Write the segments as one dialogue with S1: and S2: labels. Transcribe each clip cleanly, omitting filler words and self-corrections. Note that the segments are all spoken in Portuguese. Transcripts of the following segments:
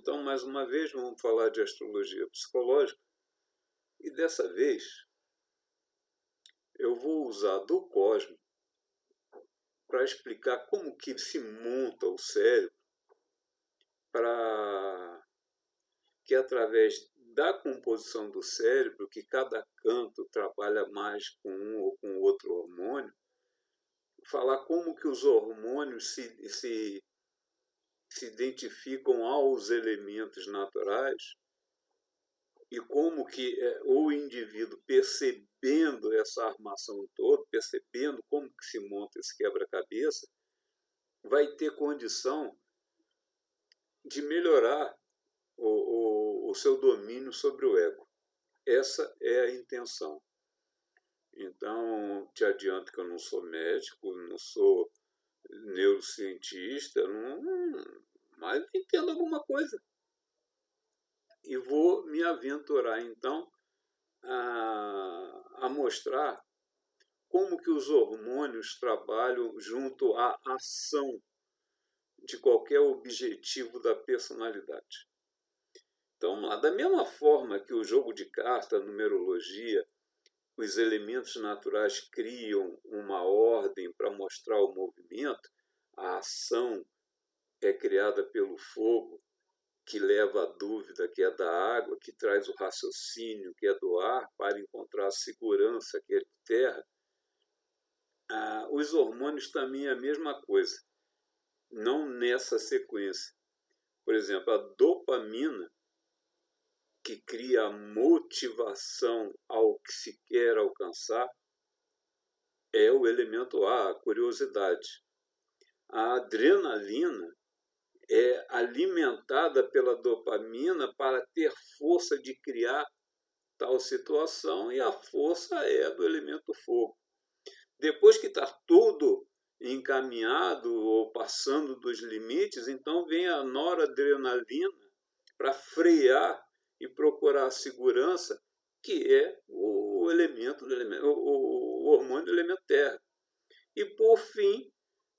S1: Então, mais uma vez, vamos falar de astrologia psicológica. E dessa vez, eu vou usar do cosmos para explicar como que se monta o cérebro para que, através da composição do cérebro, que cada canto trabalha mais com um ou com outro hormônio, falar como que os hormônios se identificam aos elementos naturais e como que o indivíduo, percebendo essa armação toda, percebendo como que se monta esse quebra-cabeça, vai ter condição de melhorar o seu domínio sobre o ego. Essa é a intenção. Então, te adianto que eu não sou médico, não sou neurocientista, mas entendo alguma coisa. E vou me aventurar, então, a mostrar como que os hormônios trabalham junto à ação de qualquer objetivo da personalidade. Então, vamos lá. Da mesma forma que o jogo de carta, a numerologia, os elementos naturais criam uma ordem para mostrar o movimento, a ação é criada pelo fogo, que leva a dúvida, que é da água, que traz o raciocínio, que é do ar, para encontrar a segurança, que é de terra. Os hormônios também é a mesma coisa, não nessa sequência. Por exemplo, a dopamina, que cria a motivação ao que se quer alcançar, é o elemento A, a curiosidade. A adrenalina é alimentada pela dopamina para ter força de criar tal situação, e a força é do elemento fogo. Depois que está tudo encaminhado ou passando dos limites, então vem a noradrenalina para frear e procurar a segurança, que é o hormônio do elemento terra. E, por fim,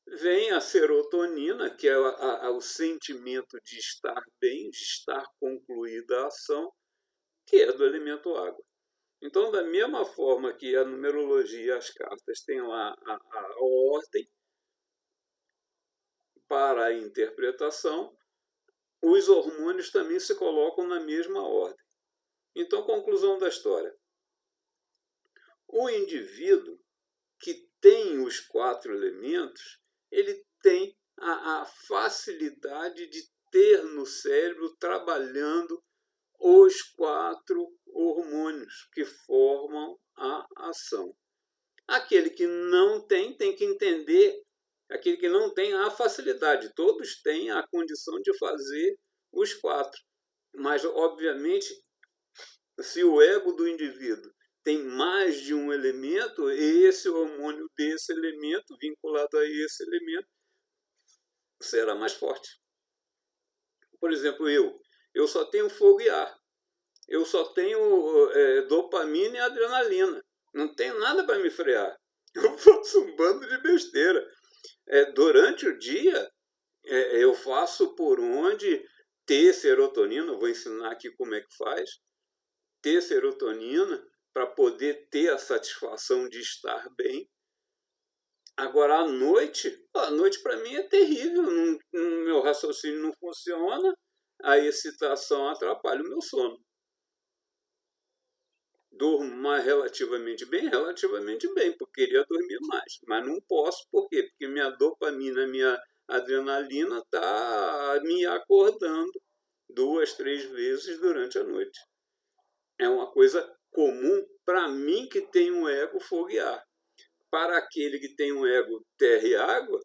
S1: vem a serotonina, que é o sentimento de estar bem, de estar concluída a ação, que é do elemento água. Então, da mesma forma que a numerologia e as cartas têm lá a ordem para a interpretação, os hormônios também se colocam na mesma ordem. Então, conclusão da história. O indivíduo que tem os 4 elementos, ele tem a facilidade de ter no cérebro trabalhando os 4 hormônios que formam a ação. Aquele que não tem que entender, aquele que não tem a facilidade. Todos têm a condição de fazer os 4. Mas, obviamente, se o ego do indivíduo tem mais de um elemento, esse hormônio desse elemento, vinculado a esse elemento, será mais forte. Por exemplo, eu só tenho fogo e ar. Eu só tenho dopamina e adrenalina. Não tenho nada para me frear. Eu faço um bando de besteira. Durante o dia, eu faço por onde ter serotonina. Vou ensinar aqui como é que faz. Ter serotonina para poder ter a satisfação de estar bem. Agora, à noite para mim é terrível. Meu raciocínio não funciona, a excitação atrapalha o meu sono. Durmo mais relativamente bem, porque queria dormir mais. Mas não posso, por quê? Porque minha dopamina, minha adrenalina está me acordando 2, 3 vezes durante a noite. É uma coisa comum para mim que tem um ego fogo e ar. Para aquele que tem um ego terra e água,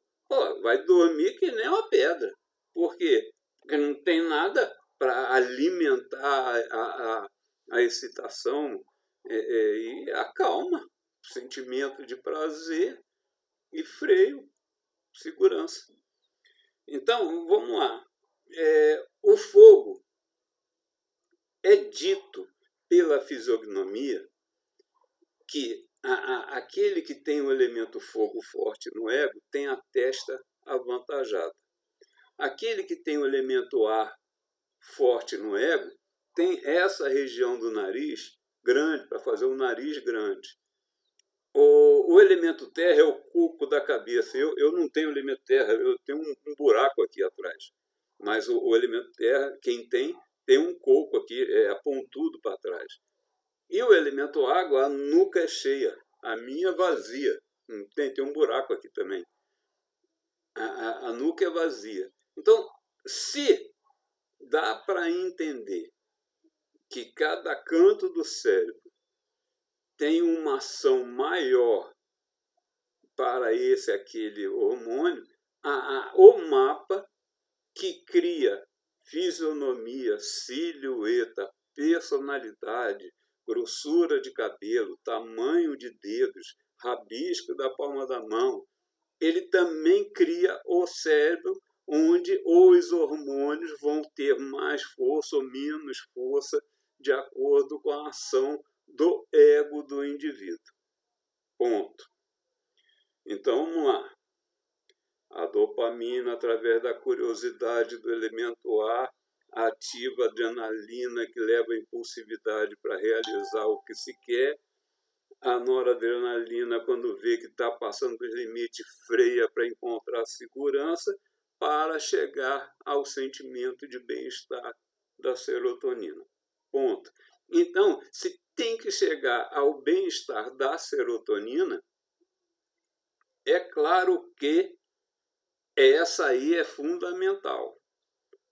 S1: vai dormir que nem uma pedra. Por quê? Porque não tem nada para alimentar a excitação e acalma. Sentimento de prazer e freio, segurança. Então, vamos lá. O fogo é dito pela fisiognomia que aquele que tem o elemento fogo forte no ego tem a testa avantajada. Aquele que tem o elemento ar forte no ego tem essa região do nariz grande, para fazer o nariz grande. O elemento terra é o cuco da cabeça. Eu não tenho elemento terra, eu tenho um buraco aqui atrás. Mas o elemento terra, quem tem um coco aqui, é pontudo para trás. E o elemento água, a nuca é cheia, a minha vazia. Tem um buraco aqui também. A nuca é vazia. Então, se dá para entender que cada canto do cérebro tem uma ação maior para aquele hormônio, o mapa que cria fisionomia, silhueta, personalidade, grossura de cabelo, tamanho de dedos, rabisco da palma da mão, ele também cria o cérebro onde os hormônios vão ter mais força ou menos força de acordo com a ação do ego do indivíduo. Ponto. Então, vamos lá. A dopamina, através da curiosidade do elemento A, ativa a adrenalina, que leva a impulsividade para realizar o que se quer. A noradrenalina, quando vê que está passando dos limites, freia para encontrar segurança, para chegar ao sentimento de bem-estar da serotonina. Ponto. Então, se tem que chegar ao bem-estar da serotonina, é claro que essa aí é fundamental.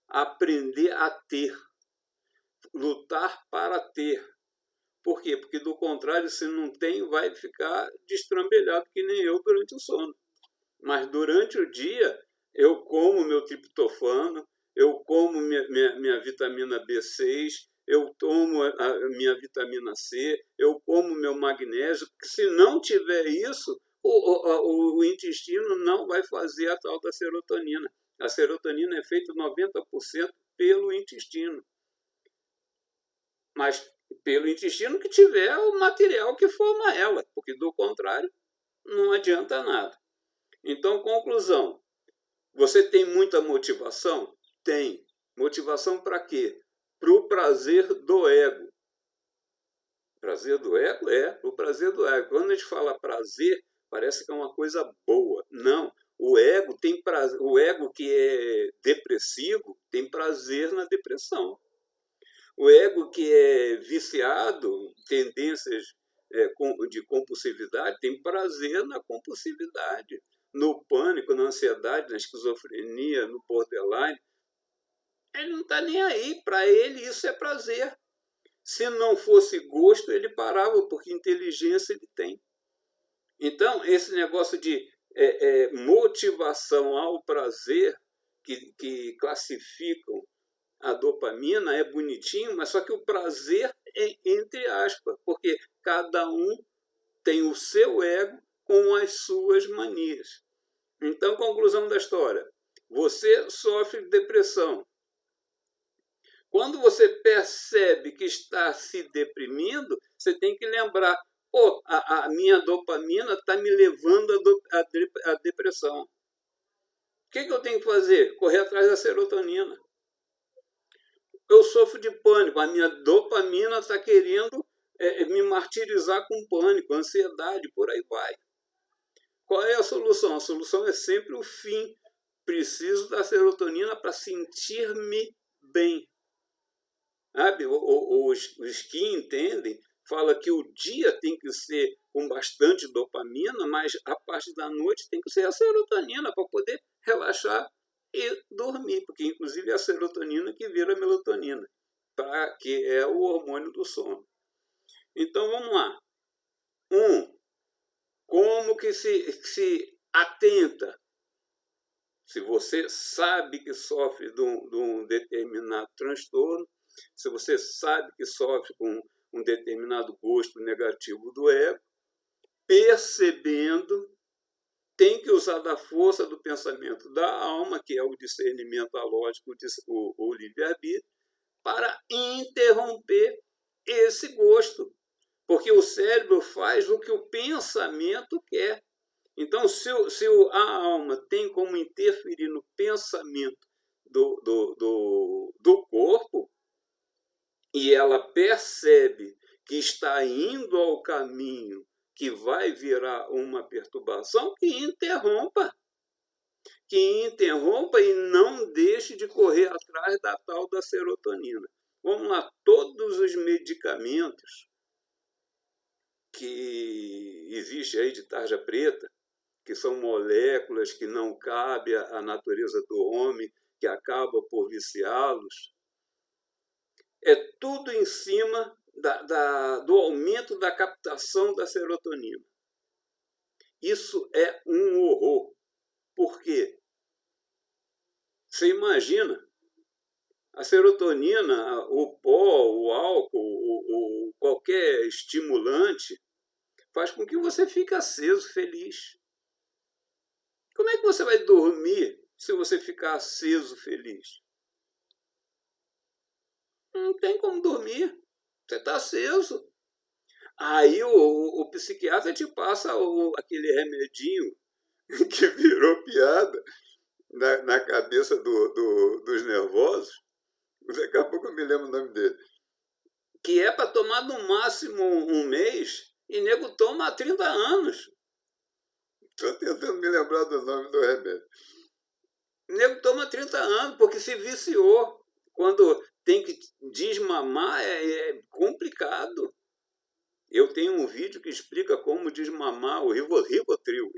S1: Aprender a ter, lutar para ter. Por quê? Porque, do contrário, se não tem, vai ficar destrambelhado, que nem eu durante o sono. Mas durante o dia, eu como meu triptofano, eu como minha vitamina B6, eu tomo a minha vitamina C, eu como meu magnésio, porque se não tiver isso, o intestino não vai fazer a tal da serotonina. A serotonina é feita 90% pelo intestino. Mas pelo intestino que tiver o material que forma ela, porque do contrário não adianta nada. Então, conclusão. Você tem muita motivação? Tem. Motivação para quê? Para o prazer do ego. Prazer do ego? É, para o prazer do ego. Quando a gente fala prazer, parece que é uma coisa boa. Não. O ego tem prazer. O ego que é depressivo tem prazer na depressão. O ego que é viciado, tendências de compulsividade, tem prazer na compulsividade. No pânico, na ansiedade, na esquizofrenia, no borderline. Ele não está nem aí. Para ele, isso é prazer. Se não fosse gosto, ele parava, porque inteligência ele tem. Então, esse negócio de motivação ao prazer, que classificam a dopamina, é bonitinho, mas só que o prazer é entre aspas, porque cada um tem o seu ego com as suas manias. Então, conclusão da história. Você sofre de depressão. Quando você percebe que está se deprimindo, você tem que lembrar, a minha dopamina está me levando à depressão. O que eu tenho que fazer? Correr atrás da serotonina. Eu sofro de pânico, a minha dopamina está querendo me martirizar com pânico, ansiedade, por aí vai. Qual é a solução? A solução é sempre o fim. Preciso da serotonina para sentir-me bem. Sabe? Os que entendem falam que o dia tem que ser com bastante dopamina, mas a parte da noite tem que ser a serotonina para poder relaxar e dormir, porque inclusive é a serotonina que vira a melatonina, que é o hormônio do sono. Então vamos lá. Como que se atenta? Se você sabe que sofre de um determinado transtorno, se você sabe que sofre com um determinado gosto negativo do ego, percebendo, tem que usar da força do pensamento da alma, que é o discernimento alógico, o livre-arbítrio, para interromper esse gosto. Porque o cérebro faz o que o pensamento quer. Então, se a alma tem como interferir no pensamento do corpo, está indo ao caminho que vai virar uma perturbação, que interrompa e não deixe de correr atrás da tal da serotonina. Vamos lá, todos os medicamentos que existem aí de tarja preta, que são moléculas que não cabem à natureza do homem, que acaba por viciá-los, é tudo em cima do aumento da captação da serotonina. Isso é um horror. Por quê? Você imagina, a serotonina, o pó, o álcool, qualquer estimulante, faz com que você fique aceso, feliz. Como é que você vai dormir se você ficar aceso, feliz? Não tem como dormir. Você está aceso. Aí o psiquiatra te passa aquele remedinho que virou piada na cabeça dos nervosos. Daqui a pouco eu me lembro o nome dele. Que é para tomar no máximo um mês e nego toma há 30 anos. Estou tentando me lembrar do nome do remédio. O nego toma 30 anos porque se viciou. Quando tem que desmamar é complicado. Eu tenho um vídeo que explica como desmamar o Rivotril.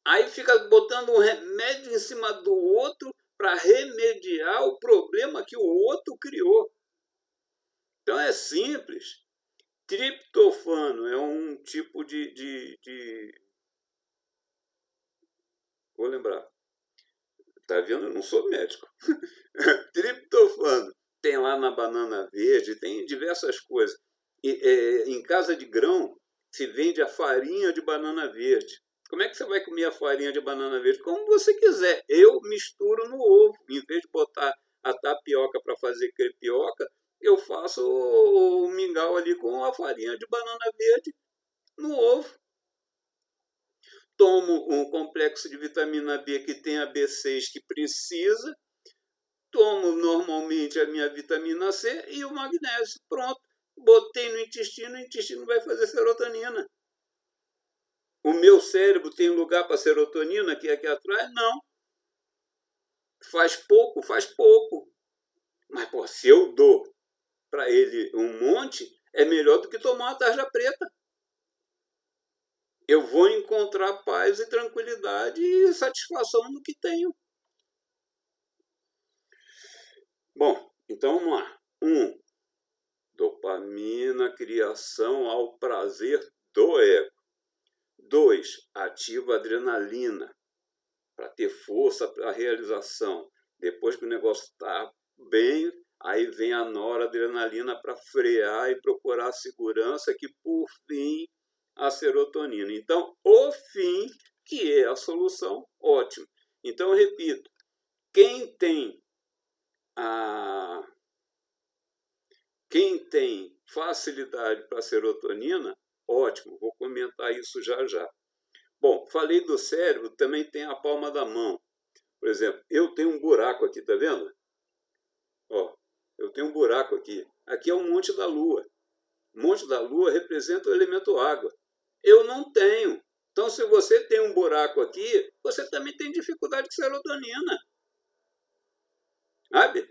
S1: Aí fica botando um remédio em cima do outro para remediar o problema que o outro criou. Então é simples. Triptofano é um tipo Vou lembrar. Tá vendo? Eu não sou médico. Triptofano. Tem lá na banana verde, tem diversas coisas. Em casa de grão, se vende a farinha de banana verde. Como é que você vai comer a farinha de banana verde? Como você quiser. Eu misturo no ovo. Em vez de botar a tapioca para fazer crepioca, eu faço o mingau ali com a farinha de banana verde no ovo. Tomo um complexo de vitamina B que tem a B6 que precisa. Tomo normalmente a minha vitamina C e o magnésio. Pronto. Botei no intestino, o intestino vai fazer serotonina. O meu cérebro tem lugar para serotonina aqui atrás? Não. Faz pouco. Mas, pô, se eu dou para ele um monte, é melhor do que tomar uma tarja preta. Eu vou encontrar paz e tranquilidade e satisfação no que tenho. Bom, então vamos lá. 1. Dopamina, criação ao prazer do ego. 2. Ativa a adrenalina para ter força para a realização. Depois que o negócio está bem, aí vem a noradrenalina para frear e procurar segurança, que por fim a serotonina. Então, o fim, que é a solução, ótimo. Então, eu repito, quem tem facilidade para a serotonina, ótimo, vou comentar isso já. Bom, falei do cérebro, também tem a palma da mão. Por exemplo, eu tenho um buraco aqui, tá vendo? Ó, eu tenho um buraco aqui. Aqui é o Monte da Lua. O Monte da Lua representa o elemento água. Eu não tenho. Então, se você tem um buraco aqui, você também tem dificuldade com serotonina. Sabe?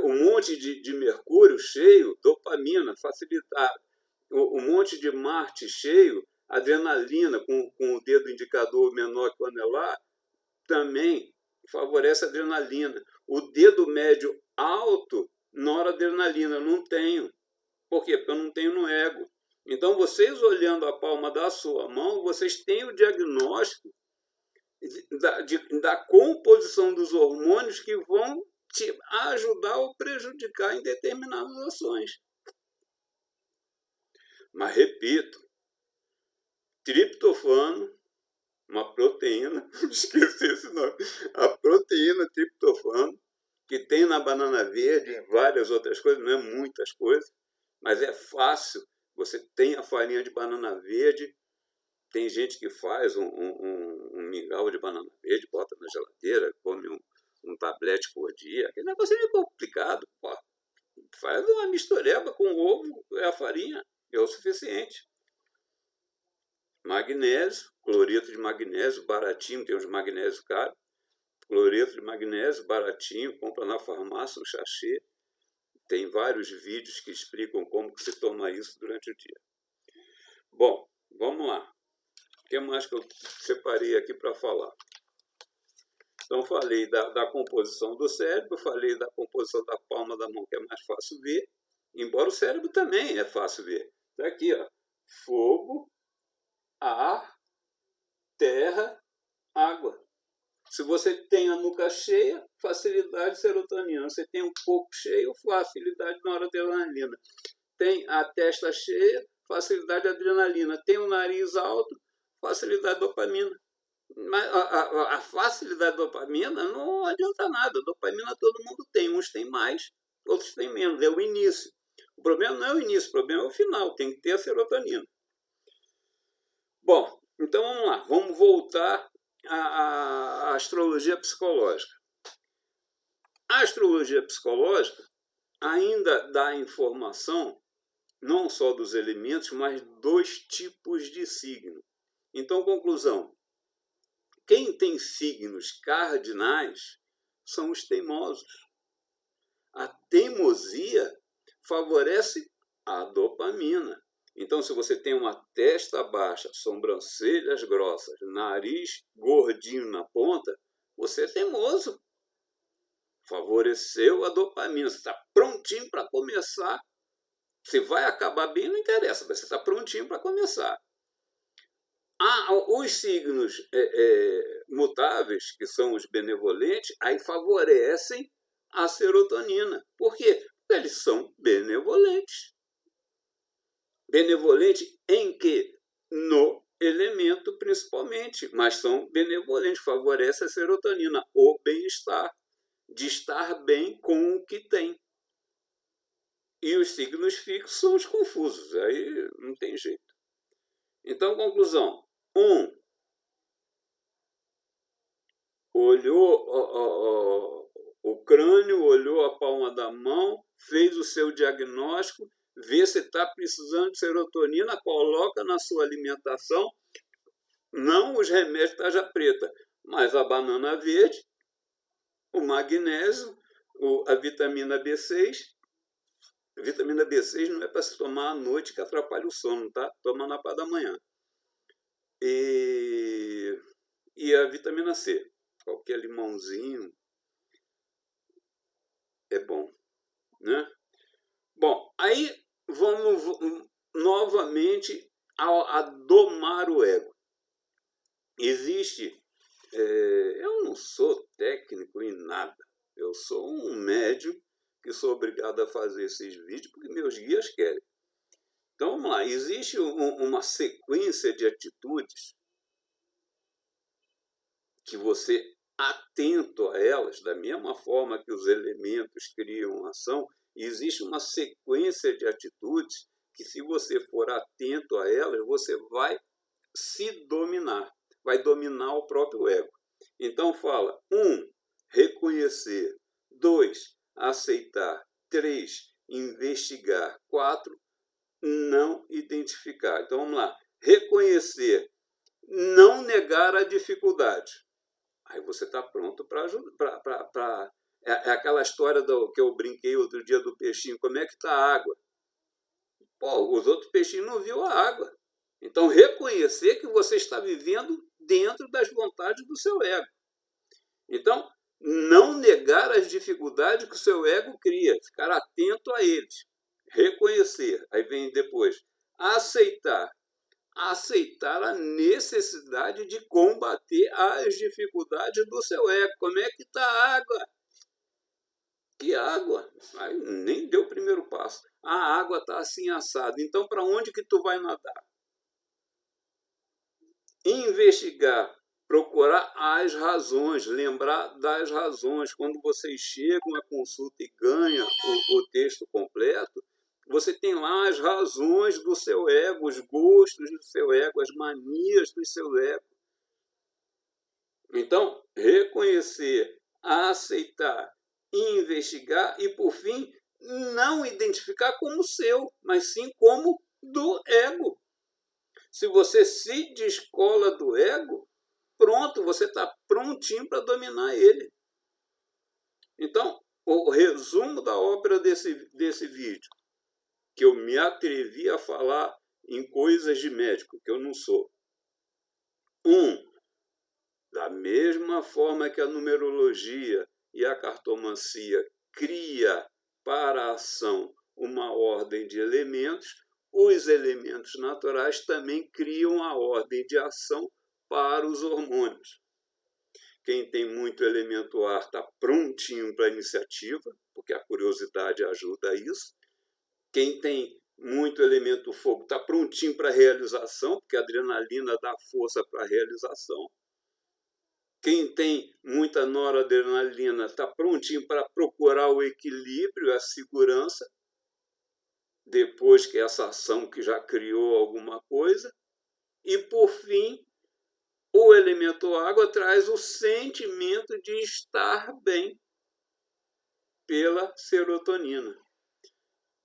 S1: O monte de Mercúrio cheio, dopamina, facilitar. O monte de Marte cheio, adrenalina, com o dedo indicador menor que o anelar, também favorece a adrenalina. O dedo médio alto, noradrenalina, não tenho. Por quê? Porque eu não tenho no ego. Então, vocês olhando a palma da sua mão, vocês têm o diagnóstico da composição dos hormônios que vão te ajudar ou prejudicar em determinadas ações. Mas, repito, triptofano, uma proteína, esqueci esse nome, a proteína triptofano, que tem na banana verde e várias outras coisas, não é muitas coisas, mas é fácil. Você tem a farinha de banana verde, tem gente que faz um mingau de banana verde, bota na geladeira, come um tablete por dia. Aquele negócio é meio complicado. Pô. Faz uma mistureba com ovo, a farinha, é o suficiente. Magnésio, cloreto de magnésio, baratinho, tem uns magnésios caros. Cloreto de magnésio, baratinho, compra na farmácia, um sachê. Tem vários vídeos que explicam como que se toma isso durante o dia. Bom, vamos lá. O que mais que eu separei aqui para falar? Então, falei da composição do cérebro, falei da composição da palma da mão, que é mais fácil ver, embora o cérebro também é fácil ver. Está aqui, ó, fogo, ar, terra, água. Se você tem a nuca cheia, facilidade serotonina. Se tem um pouco cheio, facilidade noradrenalina. Tem a testa cheia, facilidade adrenalina. Tem o nariz alto, facilidade dopamina. Mas a facilidade dopamina não adianta nada. Dopamina todo mundo tem. Uns têm mais, outros têm menos. É o início. O problema não é o início, o problema é o final. Tem que ter a serotonina. Bom, então vamos lá. Vamos voltar à astrologia psicológica. A astrologia psicológica ainda dá informação não só dos elementos, mas dos tipos de signo. Então, conclusão. Quem tem signos cardinais são os teimosos. A teimosia favorece a dopamina. Então, se você tem uma testa baixa, sobrancelhas grossas, nariz gordinho na ponta, você é teimoso. Favoreceu a dopamina. Você está prontinho para começar. Se vai acabar bem, não interessa, mas você está prontinho para começar. Os signos mutáveis, que são os benevolentes, aí favorecem a serotonina. Por quê? Porque eles são benevolentes. Benevolente em que? No elemento, principalmente. Mas são benevolentes, favorece a serotonina, o bem-estar, de estar bem com o que tem. E os signos fixos são os confusos, aí não tem jeito. Então, conclusão. Olhou o crânio, olhou a palma da mão, fez o seu diagnóstico, vê se está precisando de serotonina, coloca na sua alimentação, não os remédios tarja preta, mas a banana verde, o magnésio, a vitamina B6. A vitamina B6 não é para se tomar à noite que atrapalha o sono, tá? Toma na parte da manhã. E a vitamina C. Qualquer limãozinho é bom, né? Bom, aí vamos novamente a domar o ego. Existe... eu não sou técnico em nada. Eu sou um médium que sou obrigado a fazer esses vídeos porque meus guias querem. Então, vamos lá. Existe uma sequência de atitudes que você, atento a elas, da mesma forma que os elementos criam ação, existe uma sequência de atitudes que, se você for atento a elas, você vai se dominar, vai dominar o próprio ego. Então, fala, 1, reconhecer, 2, aceitar, 3, investigar, 4, não identificar. Então, vamos lá. Reconhecer, não negar a dificuldade. Aí você está pronto para ajudar. É aquela história que eu brinquei outro dia do peixinho. Como é que está a água? Pô, os outros peixinhos não viram a água. Então, reconhecer que você está vivendo dentro das vontades do seu ego. Então, não negar as dificuldades que o seu ego cria. Ficar atento a eles. Reconhecer. Aí vem depois. Aceitar. Aceitar a necessidade de combater as dificuldades do seu ego. Como é que está a água? Que água? Aí nem deu o primeiro passo. A água está assim assada. Então, para onde que tu vai nadar? Investigar. Procurar as razões. Lembrar das razões. Quando vocês chegam à consulta e ganham o texto completo, você tem lá as razões do seu ego, os gostos do seu ego, as manias do seu ego. Então, reconhecer, aceitar, investigar e, por fim, não identificar como seu, mas sim como do ego. Se você se descola do ego, pronto, você está prontinho para dominar ele. Então, o resumo da ópera desse vídeo, que eu me atrevi a falar em coisas de médico, que eu não sou. Da mesma forma que a numerologia e a cartomancia cria para a ação uma ordem de elementos, os elementos naturais também criam a ordem de ação para os hormônios. Quem tem muito elemento ar está prontinho para a iniciativa, porque a curiosidade ajuda a isso. Quem tem muito elemento fogo está prontinho para a realização, porque a adrenalina dá força para a realização. Quem tem muita noradrenalina está prontinho para procurar o equilíbrio, a segurança, depois que essa ação que já criou alguma coisa. E, por fim, o elemento água traz o sentimento de estar bem pela serotonina.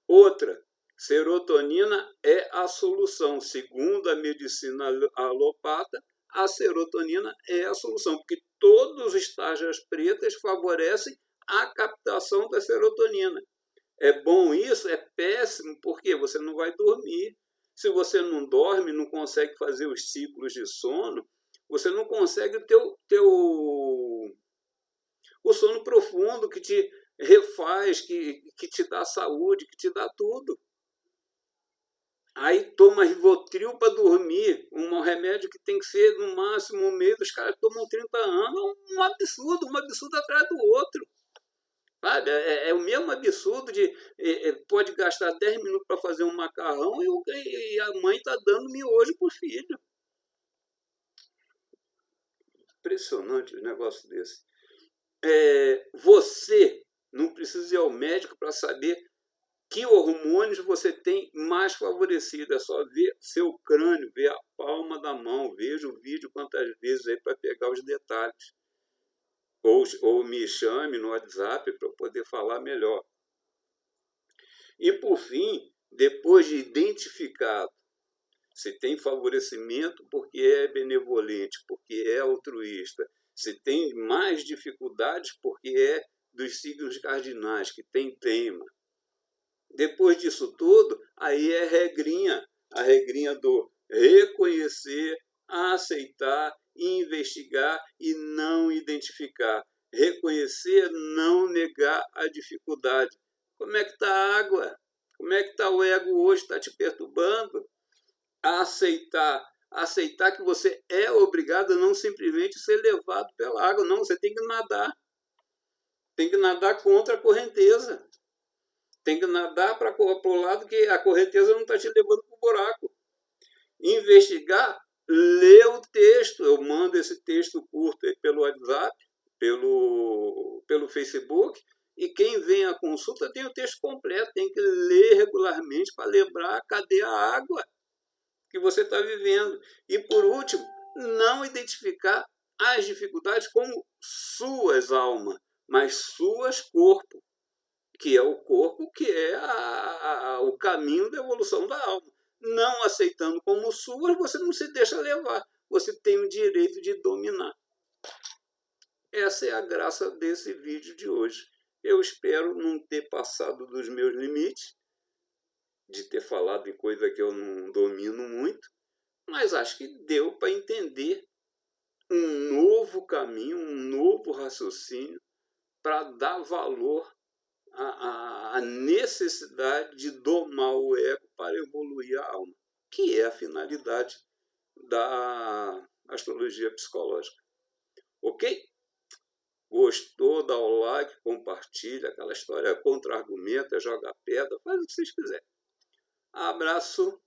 S1: Outra, serotonina é a solução. Segundo a medicina alopata, a serotonina é a solução, porque todos os tarjas pretas favorecem a captação da serotonina. É bom isso? É péssimo, porque você não vai dormir. Se você não dorme, não consegue fazer os ciclos de sono, você não consegue ter o sono profundo que te refaz, que te dá saúde, que te dá tudo. Aí toma Rivotril para dormir, um remédio que tem que ser no máximo um mês, os caras tomam 30 anos, um absurdo atrás do outro. Sabe? É o mesmo absurdo de pode gastar 10 minutos para fazer um macarrão e a mãe está dando miojo para o filho. Impressionante um negócio desse. Você não precisa ir ao médico para saber que hormônios você tem mais favorecido. É só ver seu crânio, ver a palma da mão. Veja o vídeo quantas vezes aí para pegar os detalhes. Ou me chame no WhatsApp para eu poder falar melhor. E, por fim, depois de identificado se tem favorecimento porque é benevolente, porque é altruísta, se tem mais dificuldades porque é dos signos cardinais, que tem tema. Depois disso tudo, aí é a regrinha do reconhecer, aceitar, investigar e não identificar. Reconhecer, não negar a dificuldade. Como é que está a água? Como é que está o ego hoje? Está te perturbando? Aceitar que você é obrigado a não simplesmente ser levado pela água. Não, você tem que nadar. Tem que nadar contra a correnteza. Tem que nadar para o lado que a correnteza não está te levando para o buraco. Investigar, ler o texto. Eu mando esse texto curto aí pelo WhatsApp, pelo Facebook, e quem vem à consulta tem o texto completo, tem que ler regularmente para lembrar cadê a água que você está vivendo. E, por último, não identificar as dificuldades como suas almas, mas suas corpo, que é o corpo, que é o caminho da evolução da alma. Não aceitando como suas, você não se deixa levar. Você tem o direito de dominar. Essa é a graça desse vídeo de hoje. Eu espero não ter passado dos meus limites, de ter falado em coisa que eu não domino muito, mas acho que deu para entender um novo caminho, um novo raciocínio para dar valor a necessidade de domar o ego para evoluir a alma, que é a finalidade da astrologia psicológica. Ok? Gostou? Dá o like, compartilha, aquela história contra-argumenta, joga pedra, faz o que vocês quiserem. Abraço.